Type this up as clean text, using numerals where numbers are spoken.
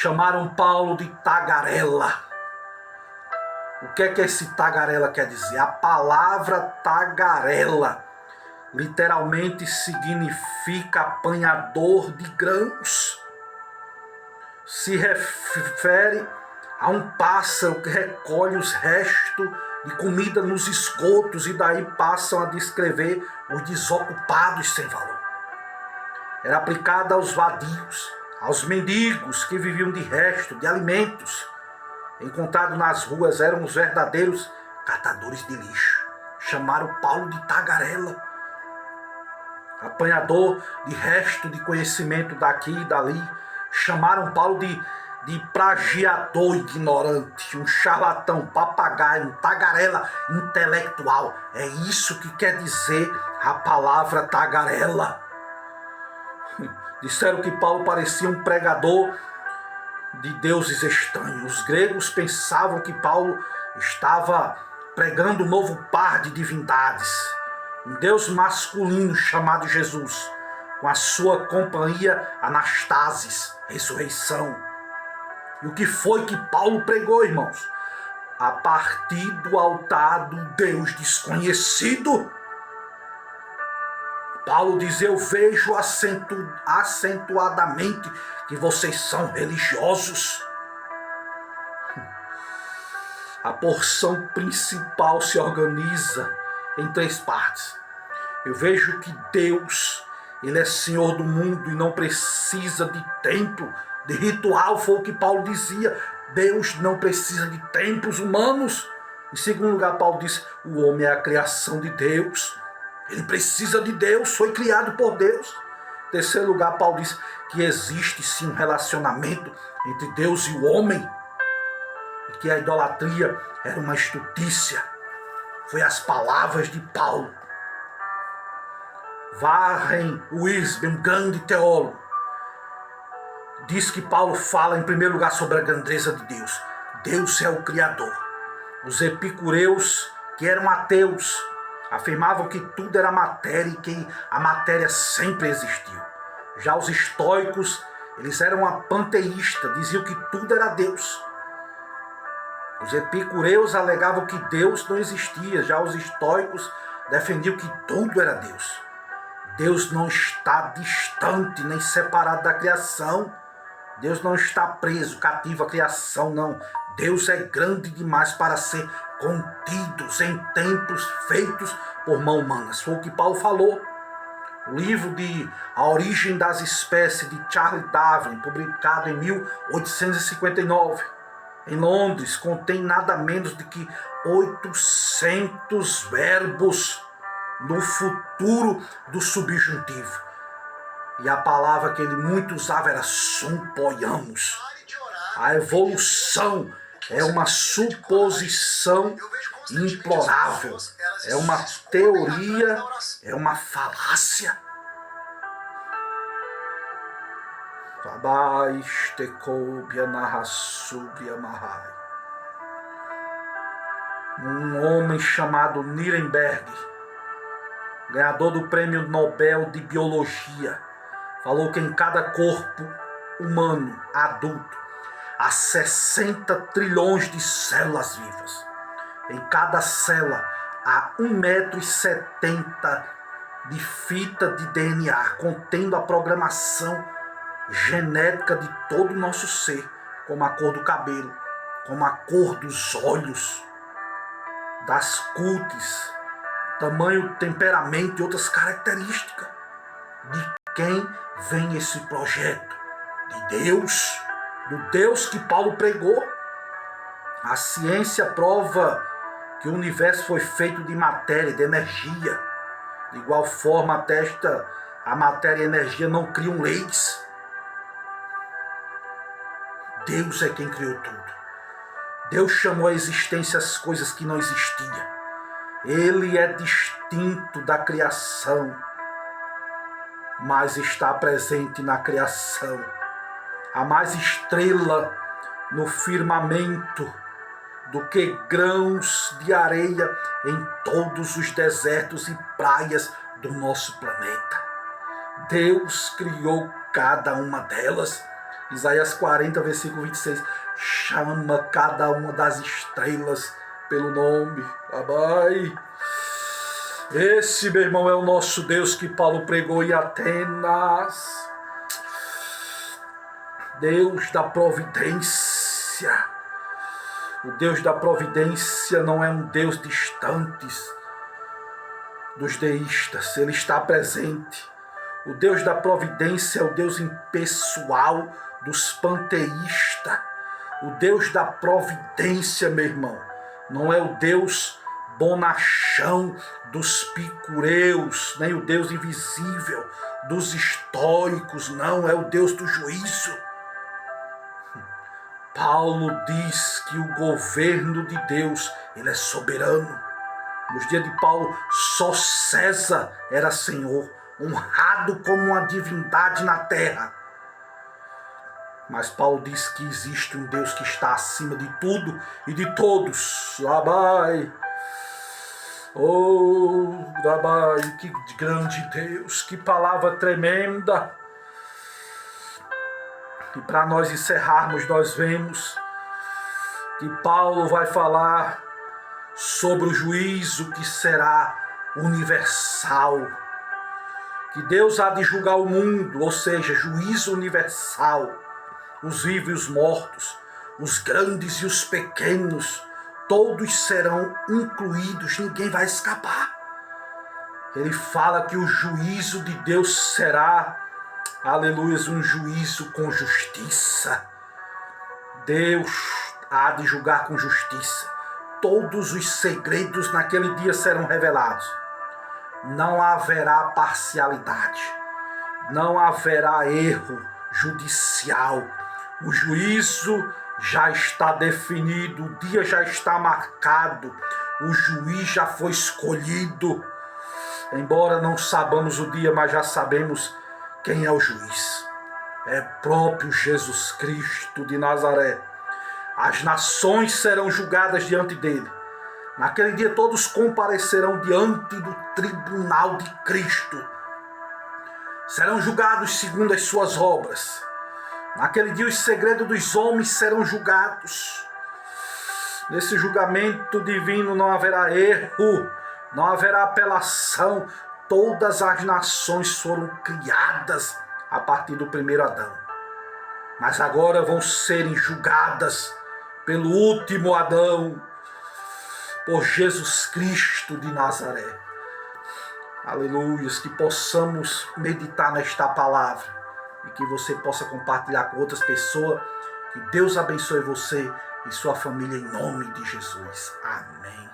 Chamaram Paulo de tagarela. O que é que esse tagarela quer dizer? A palavra tagarela literalmente significa apanhador de grãos. Se refere a um pássaro que recolhe os restos de comida nos esgotos e daí passam a descrever os desocupados sem valor. Era aplicada aos vadios, aos mendigos que viviam de resto, de alimentos. Encontrados nas ruas eram os verdadeiros catadores de lixo. Chamaram Paulo de tagarela, apanhador de resto de conhecimento daqui e dali. Chamaram Paulo de plagiador ignorante, um charlatão, papagaio, um tagarela intelectual. É isso que quer dizer a palavra tagarela. Disseram que Paulo parecia um pregador de deuses estranhos. Os gregos pensavam que Paulo estava pregando um novo par de divindades, um deus masculino chamado Jesus, com a sua companhia Anastasis, ressurreição. E o que foi que Paulo pregou, irmãos? A partir do altar do Deus desconhecido. Paulo diz: eu vejo acentuadamente que vocês são religiosos. A porção principal se organiza em 3 partes. Eu vejo que Deus, Ele é Senhor do mundo e não precisa de templo, de ritual. Foi o que Paulo dizia. Deus não precisa de templos humanos. Em segundo lugar, Paulo diz: o homem é a criação de Deus. Ele precisa de Deus, foi criado por Deus. Em terceiro lugar, Paulo diz que existe sim um relacionamento entre Deus e o homem. E que a idolatria era uma estutícia. Foi as palavras de Paulo. Warren Wiersbe, um grande teólogo, diz que Paulo fala em primeiro lugar sobre a grandeza de Deus. Deus é o Criador. Os epicureus, que eram ateus, afirmavam que tudo era matéria e que a matéria sempre existiu. Já os estoicos, eles eram panteístas, diziam que tudo era Deus. Os epicureus alegavam que Deus não existia. Já os estoicos defendiam que tudo era Deus. Deus não está distante nem separado da criação. Deus não está preso, cativo à criação, não. Deus é grande demais para ser contidos em templos feitos por mão humana. Foi o que Paulo falou. O livro de A Origem das Espécies, de Charles Darwin, publicado em 1859, em Londres, contém nada menos do que 800 verbos no futuro do subjuntivo. E a palavra que ele muito usava era suponhamos. A evolução é uma suposição implorável. É uma teoria, é uma falácia. Um homem chamado Nirenberg, ganhador do Prêmio Nobel de Biologia, falou que em cada corpo humano adulto há 60 trilhões de células vivas. Em cada célula há 1,70 m de fita de DNA, contendo a programação genética de todo o nosso ser, como a cor do cabelo, como a cor dos olhos, das cúteis, tamanho, temperamento e outras características. De quem vem esse projeto? De Deus, do Deus que Paulo pregou. A ciência prova que o universo foi feito de matéria, de energia. De igual forma, atesta a matéria e a energia não criam leis. Deus é quem criou tudo. Deus chamou à existência as coisas que não existiam. Ele é distinto da criação, mas está presente na criação. Há mais estrela no firmamento do que grãos de areia em todos os desertos e praias do nosso planeta. Deus criou cada uma delas Isaías 40, versículo 26. Chama cada uma das estrelas pelo nome. Abai. Esse, meu irmão, é o nosso Deus que Paulo pregou em Atenas. Deus da providência. O Deus da providência não é um Deus distante dos deístas. Ele está presente. O Deus da providência é o Deus impessoal dos panteístas. O Deus da providência, meu irmão, não é o Deus bonachão dos picureus, nem o Deus invisível dos estoicos, não, é o Deus do juízo. Paulo diz que o governo de Deus, ele é soberano. Nos dias de Paulo, só César era Senhor, honrado como uma divindade na terra. Mas Paulo diz que existe um Deus que está acima de tudo e de todos. Labai. Oh, Labai, que grande Deus, que palavra tremenda. E para nós encerrarmos, nós vemos que Paulo vai falar sobre o juízo que será universal. Que Deus há de julgar o mundo, ou seja, juízo universal. Os vivos e os mortos, os grandes e os pequenos, todos serão incluídos, ninguém vai escapar. Ele fala que o juízo de Deus será, aleluia, um juízo com justiça. Deus há de julgar com justiça. Todos os segredos naquele dia serão revelados. Não haverá parcialidade, não haverá erro judicial. O juízo já está definido, o dia já está marcado, o juiz já foi escolhido. Embora não sabamos o dia, mas já sabemos quem é o juiz. É próprio Jesus Cristo de Nazaré. As nações serão julgadas diante dele. Naquele dia todos comparecerão diante do tribunal de Cristo. Serão julgados segundo as suas obras. Naquele dia os segredos dos homens serão julgados. Nesse julgamento divino não haverá erro, não haverá apelação. Todas as nações foram criadas a partir do primeiro Adão. Mas agora vão serem julgadas pelo último Adão, por Jesus Cristo de Nazaré. Aleluias, que possamos meditar nesta palavra e que você possa compartilhar com outras pessoas. Que Deus abençoe você e sua família em nome de Jesus. Amém.